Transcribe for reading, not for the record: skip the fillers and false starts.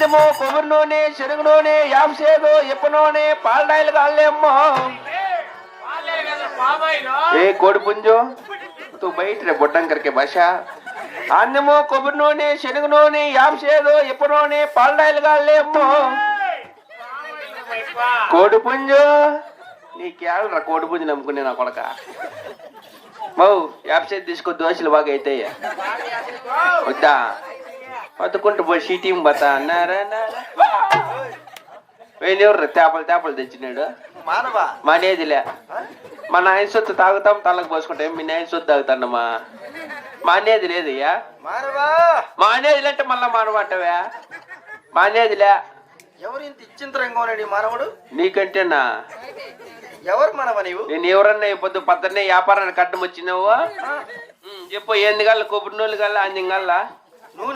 అందమో కొబ్బరి నూనె శనగ నూనె యాపసేదో ఇప్ప నూనె పాలడాయిలు కాళ్ళేమ్మో ఏ కోడి పుంజు తూ బయట రే బొడ్డం కరికే భాష అందమో కొబ్బరి నూనె శనగ నూనె యాపసేదో ఇప్ప నూనె పాలడాయిలు కాళ్ళేమ్మో కోడి పుంజు నీకేళ్ళరా కోడి పుంజు నమ్ముకునే నా కొడక మౌ యాప్సేది తీసుకో దోశలు బాగా అవుతాయి వద్దా వద్దుకుంటూ పోయి సీటీం బతా అన్నారా ఎవరు తేపలు తెచ్చినాడు మానేదిలే మా నాయన సొత్తు తాగుతాం తలకు పోసుకుంటాం మీ నాయన సొత్తు తాగుతానమ్మా మానేది లేదయ్యా మానేదిలే అంటే మళ్ళా మానవంటవా మానేదిలే ఎవరు ఇంత ఇచ్చింతరంగా మానవుడు నీకంటేనా ఎవరు మనవ నీవు నేను ఎవరన్నా అయిపోద్దు పొద్దున్నే వ్యాపారాన్ని కట్టం వచ్చినావు చెప్పు ఎన్ని గల్ల కొబ్బరి నూలు గల్ల అన్ని గల్ల